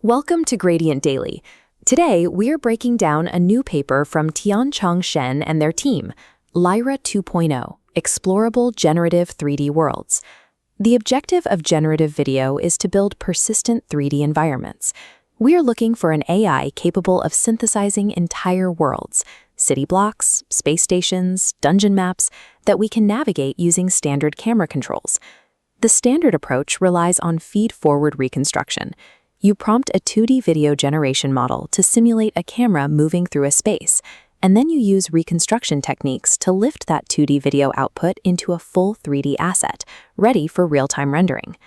Welcome to Gradient Daily. Today, we're breaking down a new paper from Tiancheng Shen and their team, Lyra 2.0, Explorable Generative 3D Worlds. The objective of generative video is to build persistent 3D environments. We are looking for an AI capable of synthesizing entire worlds, city blocks, space stations, dungeon maps, that we can navigate using standard camera controls. The standard approach relies on feed-forward reconstruction. You prompt a 2D video generation model to simulate a camera moving through a space, and then you use reconstruction techniques to lift that 2D video output into a full 3D asset, ready for real-time rendering.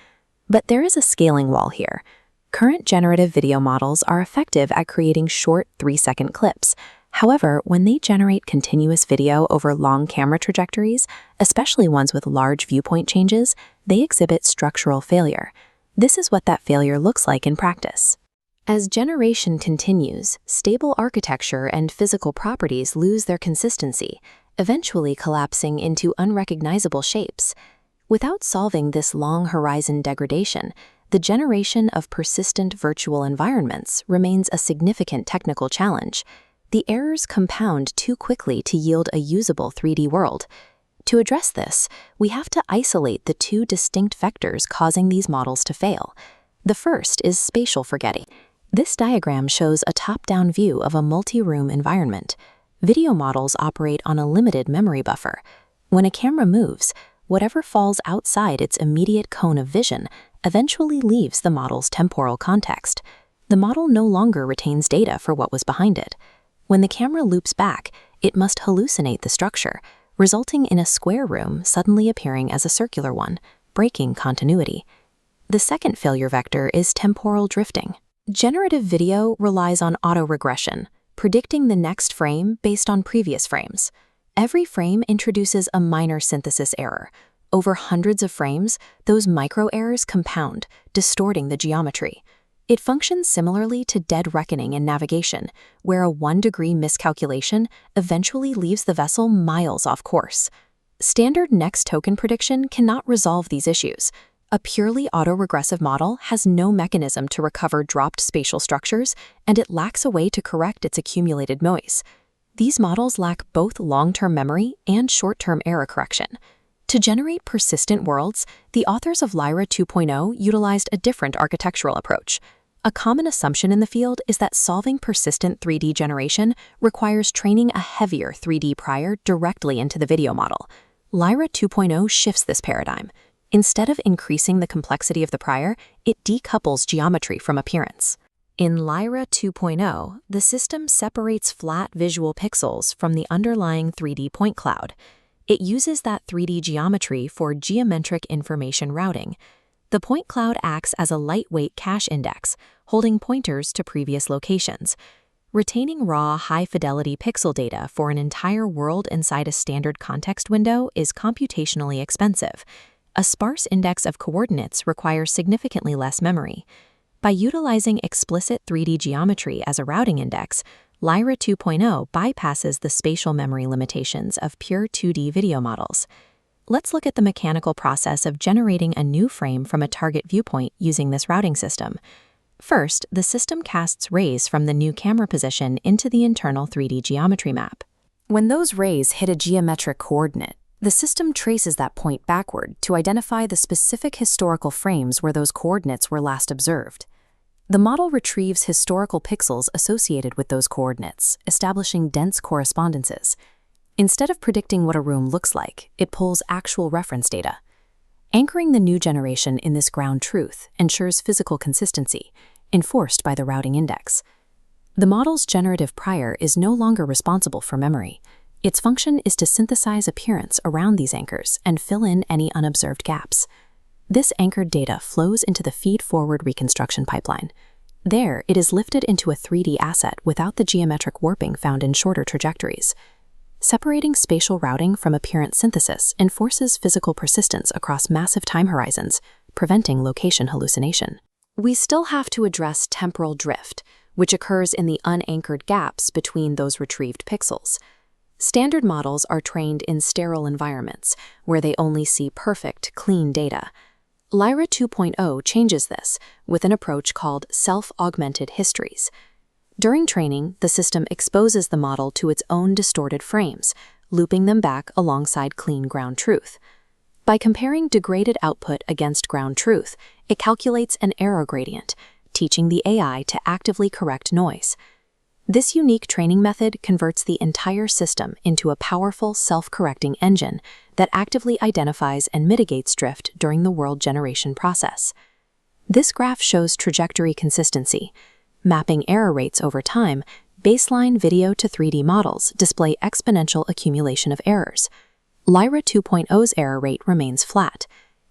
But there is a scaling wall here. Current generative video models are effective at creating short 3-second clips. However, when they generate continuous video over long camera trajectories, especially ones with large viewpoint changes, they exhibit structural failure. This is what that failure looks like in practice. As generation continues, stable architecture and physical properties lose their consistency, eventually collapsing into unrecognizable shapes. Without solving this long horizon degradation, the generation of persistent virtual environments remains a significant technical challenge. The errors compound too quickly to yield a usable 3D world. To address this, we have to isolate the two distinct vectors causing these models to fail. The first is spatial forgetting. This diagram shows a top-down view of a multi-room environment. Video models operate on a limited memory buffer. When a camera moves, whatever falls outside its immediate cone of vision eventually leaves the model's temporal context. The model no longer retains data for what was behind it. When the camera loops back, it must hallucinate the structure, resulting in a square room suddenly appearing as a circular one, breaking continuity. The second failure vector is temporal drifting. Generative video relies on autoregression, predicting the next frame based on previous frames. Every frame introduces a minor synthesis error. Over hundreds of frames, those micro-errors compound, distorting the geometry. It functions similarly to dead reckoning in navigation, where a 1-degree miscalculation eventually leaves the vessel miles off course. Standard next token prediction cannot resolve these issues. A purely autoregressive model has no mechanism to recover dropped spatial structures, and it lacks a way to correct its accumulated noise. These models lack both long-term memory and short-term error correction. To generate persistent worlds, the authors of Lyra 2.0 utilized a different architectural approach. A common assumption in the field is that solving persistent 3D generation requires training a heavier 3D prior directly into the video model. Lyra 2.0 shifts this paradigm. Instead of increasing the complexity of the prior, it decouples geometry from appearance. In Lyra 2.0, the system separates flat visual pixels from the underlying 3D point cloud. It uses that 3D geometry for geometric information routing. The point cloud acts as a lightweight cache index, holding pointers to previous locations. Retaining raw, high-fidelity pixel data for an entire world inside a standard context window is computationally expensive. A sparse index of coordinates requires significantly less memory. By utilizing explicit 3D geometry as a routing index, Lyra 2.0 bypasses the spatial memory limitations of pure 2D video models. Let's look at the mechanical process of generating a new frame from a target viewpoint using this routing system. First, the system casts rays from the new camera position into the internal 3D geometry map. When those rays hit a geometric coordinate, the system traces that point backward to identify the specific historical frames where those coordinates were last observed. The model retrieves historical pixels associated with those coordinates, establishing dense correspondences. Instead of predicting what a room looks like, it pulls actual reference data. Anchoring the new generation in this ground truth ensures physical consistency, enforced by the routing index. The model's generative prior is no longer responsible for memory. Its function is to synthesize appearance around these anchors and fill in any unobserved gaps. This anchored data flows into the feed-forward reconstruction pipeline. There, it is lifted into a 3D asset without the geometric warping found in shorter trajectories. Separating spatial routing from appearance synthesis enforces physical persistence across massive time horizons, preventing location hallucination. We still have to address temporal drift, which occurs in the unanchored gaps between those retrieved pixels. Standard models are trained in sterile environments, where they only see perfect, clean data. Lyra 2.0 changes this with an approach called self-augmented histories. During training, the system exposes the model to its own distorted frames, looping them back alongside clean ground truth. By comparing degraded output against ground truth, it calculates an error gradient, teaching the AI to actively correct noise. This unique training method converts the entire system into a powerful self-correcting engine that actively identifies and mitigates drift during the world generation process. This graph shows trajectory consistency. Mapping error rates over time, baseline video to 3D models display exponential accumulation of errors. Lyra 2.0's error rate remains flat.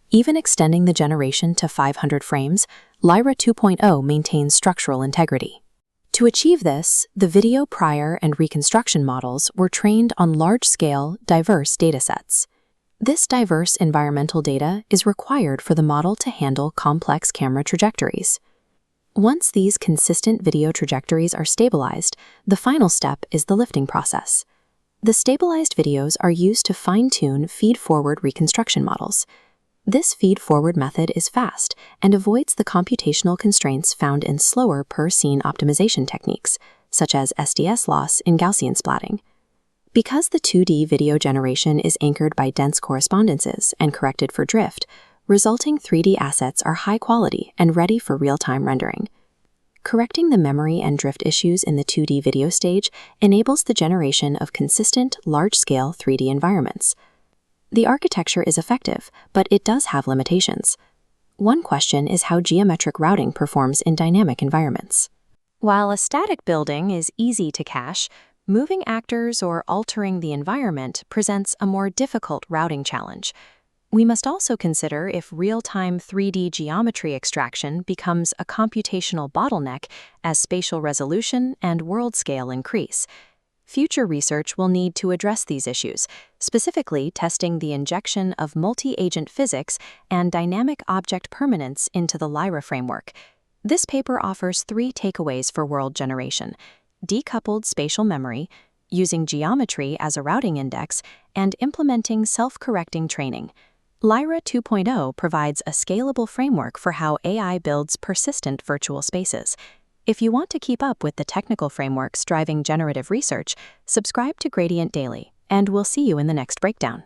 Even extending the generation to 500 frames, Lyra 2.0 maintains structural integrity. To achieve this, the video prior and reconstruction models were trained on large-scale, diverse datasets. This diverse environmental data is required for the model to handle complex camera trajectories. Once these consistent video trajectories are stabilized, the final step is the lifting process. The stabilized videos are used to fine-tune feed-forward reconstruction models. This feed-forward method is fast and avoids the computational constraints found in slower per-scene optimization techniques, such as SDS loss in Gaussian splatting. Because the 2D video generation is anchored by dense correspondences and corrected for drift, resulting 3D assets are high quality and ready for real-time rendering. Correcting the memory and drift issues in the 2D video stage enables the generation of consistent, large-scale 3D environments. The architecture is effective, but it does have limitations. One question is how geometric routing performs in dynamic environments. While a static building is easy to cache, moving actors or altering the environment presents a more difficult routing challenge. We must also consider if real-time 3D geometry extraction becomes a computational bottleneck as spatial resolution and world scale increase. Future research will need to address these issues, specifically testing the injection of multi-agent physics and dynamic object permanence into the Lyra framework. This paper offers 3 takeaways for world generation: decoupled spatial memory, using geometry as a routing index, and implementing self-correcting training. Lyra 2.0 provides a scalable framework for how AI builds persistent virtual spaces. If you want to keep up with the technical frameworks driving generative research, subscribe to Gradient Daily, and we'll see you in the next breakdown.